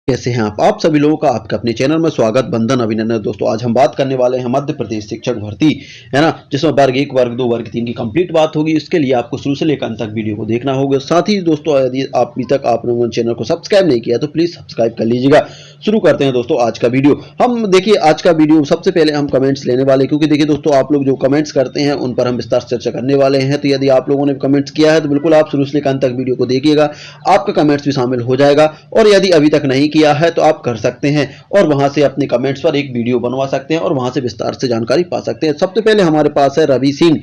कैसे हैं आप सभी लोगों का आपके अपने चैनल में स्वागत, बंधन अभिनंदन। दोस्तों आज हम बात करने वाले हैं मध्य प्रदेश शिक्षक भर्ती, है ना, जिसमें वर्ग 1, वर्ग 2, वर्ग 3 की कंप्लीट बात होगी। इसके लिए आपको शुरू से लेकर अंत तक वीडियो को देखना होगा। साथ ही दोस्तों यदि आप अभी तक आप लोगों ने चैनल को सब्सक्राइब नहीं किया तो प्लीज सब्सक्राइब कर लीजिएगा। शुरू करते हैं दोस्तों आज का वीडियो। हम देखिए आज का वीडियो सबसे पहले हम कमेंट्स लेने वाले, क्योंकि देखिए दोस्तों आप लोग जो कमेंट्स करते हैं उन पर हम विस्तार से चर्चा करने वाले हैं। तो यदि आप लोगों ने कमेंट्स किया है तो बिल्कुल आप शुरू से लेकर अंत तक वीडियो को देखिएगा, आपका कमेंट्स भी शामिल हो जाएगा। और यदि अभी तक नहीं किया है तो आप कर सकते हैं और वहां से अपने कमेंट्स पर एक वीडियो बनवा सकते हैं और वहां से विस्तार से जानकारी पा सकते हैं। सबसे पहले हमारे पास है रवि सिंह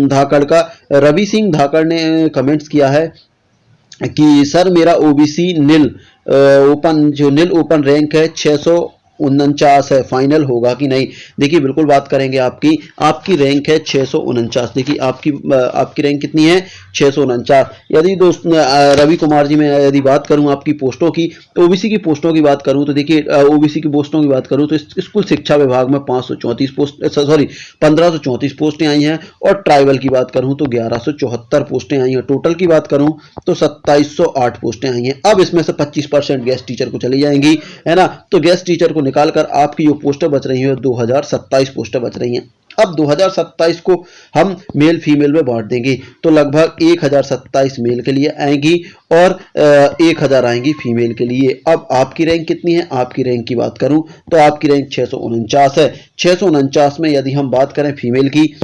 धाकड़ का। रवि सिंह धाकड़ ने कमेंट्स किया है कि सर मेरा ओबीसी नील ओपन रैंक है 649 है, फाइनल होगा कि नहीं। देखिए बिल्कुल बात करेंगे, आपकी रैंक है 649। देखिए आपकी रैंक कितनी है, 649। यदि दोस्त रवि कुमार जी, मैं यदि बात करूं आपकी पोस्टों की, ओबीसी की पोस्टों की बात करूं तो देखिए ओबीसी की पोस्टों की बात करूं तो स्कूल शिक्षा विभाग में 1534 पोस्टें आई हैं और ट्राइबल की बात करूं तो 1174 पोस्टें आई हैं। टोटल की बात करूं तो 2708 पोस्टें आई हैं। अब इसमें से 25% गेस्ट टीचर को चली जाएंगी, है ना। तो गेस्ट टीचर को निकालकर आपकी जो पोस्टें बच रही हैं 2027 पोस्टें बच रही हैं। अब 2027 को हम मेल फीमेल में बांट देंगे तो लगभग 1027 मेल के लिए आएंगी और 1000 आएंगी फीमेल के लिए। अब आपकी रैंक कितनी है, आपकी रैंक की बात करूं तो आपकी रैंक 649 है। 649 में यदि हम बात करें फीमेल की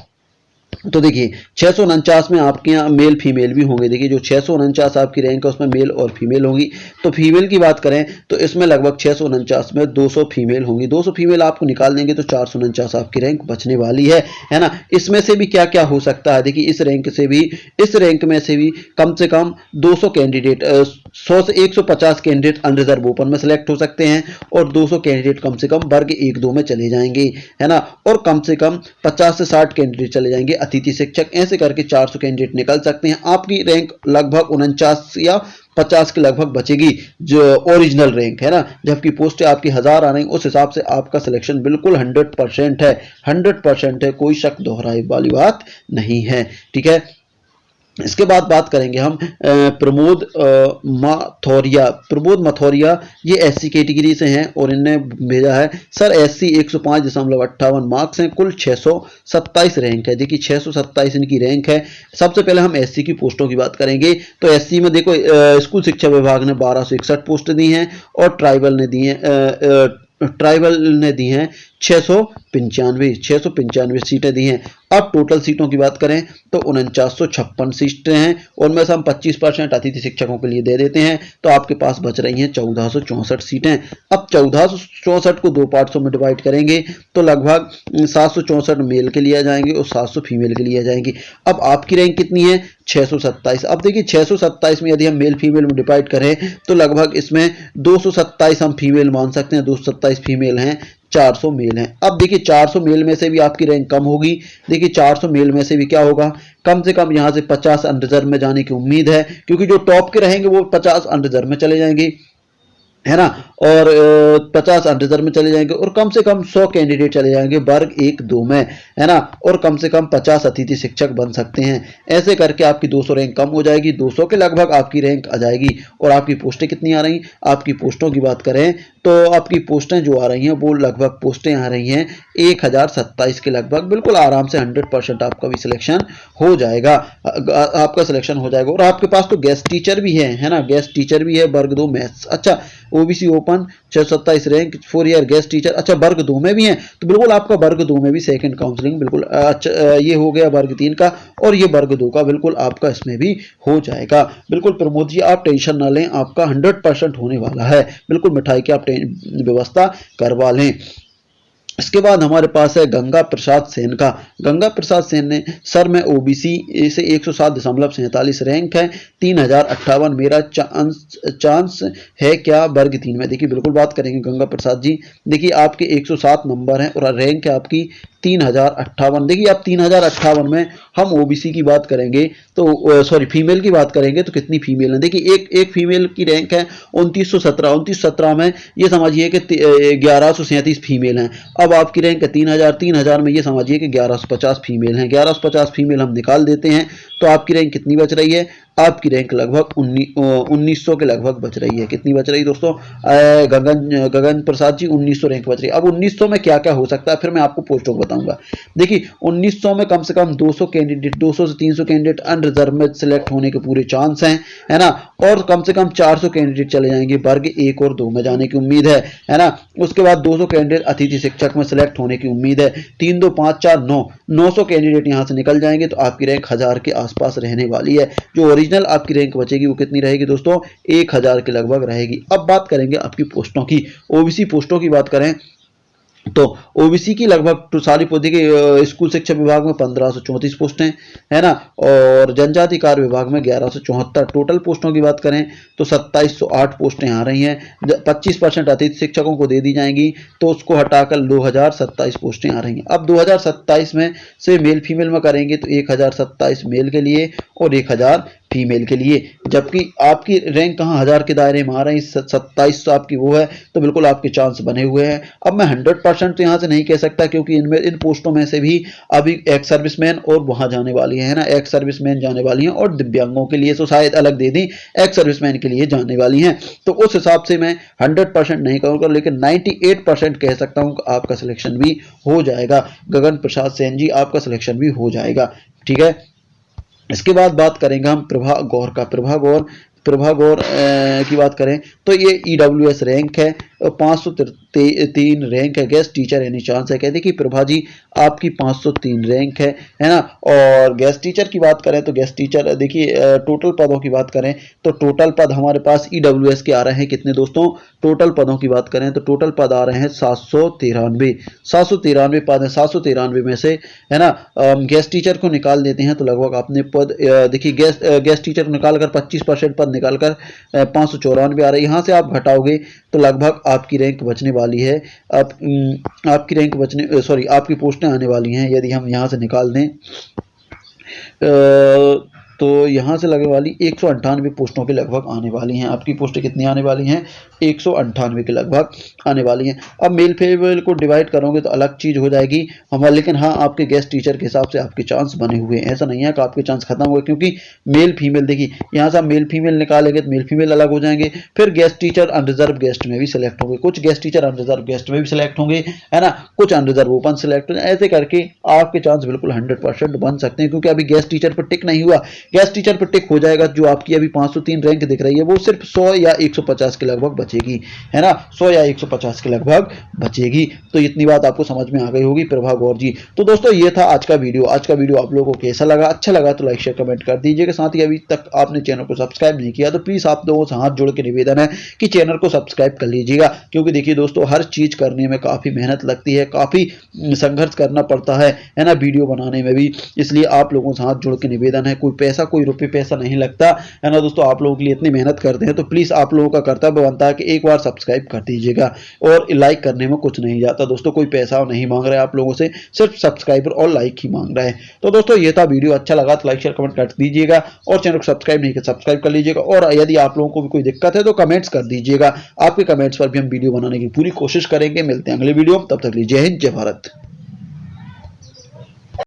तो देखिए 649 में आपके यहाँ मेल फीमेल भी होंगे। देखिए जो 649 आपकी रैंक है उसमें मेल और फीमेल होंगी। तो फीमेल की बात करें तो इसमें लगभग 649 में 200 फीमेल होंगी। 200 फीमेल आपको निकाल देंगे तो 449 आपकी रैंक बचने वाली है ना। इसमें से भी क्या क्या हो सकता है, देखिए इस रैंक में से भी कम से कम 200 कैंडिडेट 100 से 150 कैंडिडेट अनरिजर्व ओपन में सिलेक्ट हो सकते हैं और 200 कैंडिडेट कम से कम वर्ग 1-2 में चले जाएंगे, है ना। और कम से कम 50 से 60 कैंडिडेट चले जाएंगे अतिथि शिक्षक। ऐसे करके 400 कैंडिडेट निकल सकते हैं। आपकी रैंक लगभग 49 या 50 के लगभग बचेगी, जो ओरिजिनल रैंक है ना। जबकि पोस्टें आपकी 1000 आ रही, उस हिसाब से आपका सिलेक्शन बिल्कुल 100% है, 100% है, कोई शक दोहराए वाली बात नहीं है, ठीक है। इसके बाद बात करेंगे हम प्रमोद मथौरिया। ये एससी कैटेगरी से हैं और इन्हें भेजा है सर एससी 105.58 मार्क्स हैं, कुल 627 रैंक है। देखिए 627 इनकी रैंक है। सबसे पहले हम एससी की पोस्टों की बात करेंगे तो एससी में देखो स्कूल शिक्षा विभाग ने 1261 पोस्ट दी हैं और ट्राइबल ने दी हैं 695 सीटें दी हैं। अब टोटल सीटों की बात करें तो 4956 सीटें हैं, उनमें से हम 25% अतिथि शिक्षकों के लिए दे देते हैं तो आपके पास बच रही हैं 1464 सीटें। अब 1464 को 2 पार्ट्सों में डिवाइड करेंगे तो लगभग 764 मेल के लिए आ जाएंगे और 700 फीमेल के लिए आ जाएंगी। अब आपकी रैंक कितनी है, 627। अब देखिए 627 में यदि हम मेल फीमेल में डिवाइड करें तो लगभग इसमें 227 हम फीमेल मान सकते हैं, 227 फीमेल हैं, 400 मेल हैं। अब देखिए 400 मेल में से भी आपकी रैंक कम होगी। देखिए 400 मेल में से भी क्या होगा, कम से कम यहां से 50 अनरिजर्व में जाने की उम्मीद है, क्योंकि जो टॉप के रहेंगे वो 50 अनरिजर्व में चले जाएंगे, है ना। और 50 अनरिजर्व में चले जाएंगे और कम से कम 100 कैंडिडेट चले जाएंगे वर्ग 1-2 में, है ना। और कम से कम 50 अतिथि शिक्षक बन सकते हैं। ऐसे करके आपकी 200 रैंक कम हो जाएगी, 200 के लगभग आपकी रैंक आ जाएगी। और आपकी पोस्टें कितनी आ रही, आपकी पोस्टों की बात करें तो आपकी पोस्टें जो आ रही हैं वो लगभग पोस्टें आ रही हैं 1027 के लगभग। बिल्कुल आराम से 100% आपका भी सिलेक्शन हो जाएगा, आपका सिलेक्शन हो जाएगा। और आपके पास तो गेस्ट टीचर भी है ना, गेस्ट टीचर भी है वर्ग 2 मैथ्स। अच्छा OBC open 627 rank 4 year guest teacher, अच्छा वर्ग 2 में भी है तो बिल्कुल आपका वर्ग 2 में भी सेकंड काउंसलिंग बिल्कुल अच्छा। ये हो गया वर्ग 3 का और ये वर्ग 2 का बिल्कुल आपका इसमें भी हो जाएगा। बिल्कुल प्रमोद जी आप टेंशन ना लें, आपका 100% होने वाला है। बिल्कुल मिठाई की आप व्यवस्था करवा लें। इसके बाद हमारे पास है गंगा प्रसाद सेन का। गंगा प्रसाद सेन ने सर मैं ओबीसी से 107.47 रैंक है, 3058 मेरा चांस है क्या वर्ग 3 में। देखिए बिल्कुल बात करेंगे गंगा प्रसाद जी। देखिए आपके 107 नंबर हैं और रैंक है आपकी 3058। देखिए आप 3058 में हम ओबीसी की बात करेंगे तो सॉरी फीमेल की बात करेंगे तो कितनी फीमेल है। देखिए एक फीमेल की रैंक है 2917 में ये समझिए कि 1137 फीमेल हैं। अब आपकी रैंक है 3000 में ये समझिए कि 1150 फीमेल हैं। 1150 फीमेल हम निकाल देते हैं तो आपकी रैंक कितनी बच रही है, आपकी रैंक लगभग 1900 के लगभग बच रही है। कितनी बच रही दोस्तों? गगन प्रसाद जी 1900 रैंक बच रही है। अब 1900 में क्या क्या हो सकता है फिर मैं आपको पोस्टों को बताऊंगा। देखिए 1900 में कम से कम 200 कैंडिडेट, 200 से 300 कैंडिडेट अनरिजर्व में सिलेक्ट होने के पूरे चांस हैं, है ना। और कम से कम 400 कैंडिडेट चले जाएंगे वर्ग 1 और 2 में जाने की उम्मीद है ना। उसके बाद 200 कैंडिडेट अतिथि शिक्षक में सिलेक्ट होने की उम्मीद है। 3 2 5 4 9 900 कैंडिडेट यहां से निकल जाएंगे तो आपकी रैंक 1000 के आसपास रहने वाली है। जो ओरिजिनल आपकी रैंक बचेगी वो कितनी रहेगी दोस्तों? 1000 के लगभग रहेगी। अब बात करेंगे आपकी पोस्टों की। ओबीसी पोस्टों की बात करें तो ओबीसी की लगभग सारी पोस्टें की स्कूल शिक्षा विभाग में 1534 पोस्टें, है ना। और जनजाति कार्य विभाग में 1174। टोटल पोस्टों की बात करें तो 2708 पोस्टें आ रही हैं। 25% अतिथि शिक्षकों को दे दी जाएंगी तो उसको हटाकर 2027 पोस्टें आ रही हैं। अब 2027 में से मेल फीमेल में करेंगे तो 1027 मेल के लिए और 1000 फीमेल के लिए, जबकि आपकी रैंक कहाँ 1000 के दायरे में आ रही, 2700 आपकी वो है, तो बिल्कुल आपके चांस बने हुए हैं। अब मैं 100% तो यहाँ से नहीं कह सकता क्योंकि इन पोस्टों में से भी अभी एक्स सर्विसमैन और वहां जाने वाली है ना, एक्स सर्विसमैन जाने वाली हैं और दिव्यांगों के लिए तो शायद अलग दे दी, एक्स सर्विसमैन के लिए जाने वाली हैं। तो उस हिसाब से मैं 100% नहीं कहूँगा लेकिन 98% कह सकता हूँ कि आपका सिलेक्शन भी हो जाएगा। गगन प्रसाद सेन जी आपका सिलेक्शन भी हो जाएगा, ठीक है। इसके बाद बात करेंगे हम प्रभा गौर का। प्रभा गौर की बात करें तो ये ईडब्ल्यूएस रैंक है, 503 रैंक है। गेस्ट टीचर एनी चांस है? कहते कि प्रभा जी आपकी 503 रैंक है ना। और गेस्ट टीचर की बात करें तो गेस्ट टीचर देखिए टोटल पदों की बात करें तो टोटल पद हमारे पास ईडब्ल्यूएस के आ रहे हैं कितने दोस्तों? टोटल पदों की बात करें तो टोटल पद आ रहे हैं 793 पद है। 793 में से, है ना, गेस्ट टीचर को निकाल देते हैं तो लगभग अपने पद देखिए गेस्ट टीचर को निकालकर 25% पद निकालकर 594 आ रहे हैं। यहाँ से आप घटाओगे तो लगभग आपकी रैंक बचने वाली है। आपकी रैंक बचने आपकी पोस्टें आने वाली हैं यदि हम यहाँ से निकाल दें तो यहाँ से लगने वाली 198 पोस्टों के लगभग आने वाली हैं। आपकी पोस्टें कितनी आने वाली हैं? 198 के लगभग आने वाली हैं। अब मेल फीमेल को डिवाइड करोगे तो अलग चीज़ हो जाएगी हमारा, लेकिन हाँ आपके गेस्ट टीचर के हिसाब से आपके चांस बने हुए हैं। ऐसा नहीं है कि आपके चांस खत्म हुए क्योंकि मेल फीमेल देखिए यहाँ से आप मेल फीमेल निकालेंगे तो मेल फीमेल अलग हो जाएंगे। फिर गेस्ट टीचर अनरिजर्व गेस्ट में भी सिलेक्ट होंगे, कुछ गेस्ट टीचर अनरिजर्व गेस्ट में भी सिलेक्ट होंगे, है ना, कुछ अनरिजर्व ओपन सिलेक्ट होंगे। ऐसे करके आपके चांस बिल्कुल 100% बन सकते हैं क्योंकि अभी गेस्ट टीचर पर टिक नहीं हुआ। गेस्ट टीचर पर टिक हो जाएगा जो आपकी अभी 503 रैंक दिख रही है वो सिर्फ 100 या 150 के लगभग बचेगी, है ना, 100 या 150 के लगभग बचेगी। तो इतनी बात आपको समझ में आ गई होगी प्रभा गौर जी। तो दोस्तों ये था आज का वीडियो। आज का वीडियो आप लोगों को कैसा लगा? अच्छा लगा तो लाइक शेयर कमेंट कर दीजिएगा। साथ ही अभी तक आपने चैनल को सब्सक्राइब नहीं किया तो प्लीज आप लोगों से हाथ जोड़ के निवेदन है कि चैनल को सब्सक्राइब कर लीजिएगा क्योंकि देखिए दोस्तों हर चीज करने में काफी मेहनत लगती है, काफी संघर्ष करना पड़ता है ना, वीडियो बनाने में भी। इसलिए आप लोगों से हाथ जोड़ के निवेदन है, कोई पैसा कोई रुपये पैसा नहीं लगता है ना दोस्तों, आप लोगों के लिए इतनी मेहनत करते हैं तो प्लीज आप लोगों का कर्तव्य बनता है कि एक बार सब्सक्राइब कर दीजिएगा। और लाइक करने में कुछ नहीं जाता दोस्तों, कोई पैसा नहीं मांग रहा है आप लोगों से, सिर्फ सब्सक्राइबर और लाइक ही मांग रहा है। तो दोस्तों ये था वीडियो, अच्छा लगा तो लाइक शेयर कमेंट कर दीजिएगा और चैनल को सब्सक्राइब नहीं किया सब्सक्राइब कर लीजिएगा। और यदि आप लोगों को भी कोई दिक्कत है तो कमेंट्स कर दीजिएगा, आपके कमेंट्स पर भी हम वीडियो बनाने की पूरी कोशिश करेंगे। मिलते हैं अगले वीडियो में, तब तक के लिए जय हिंद जय भारत।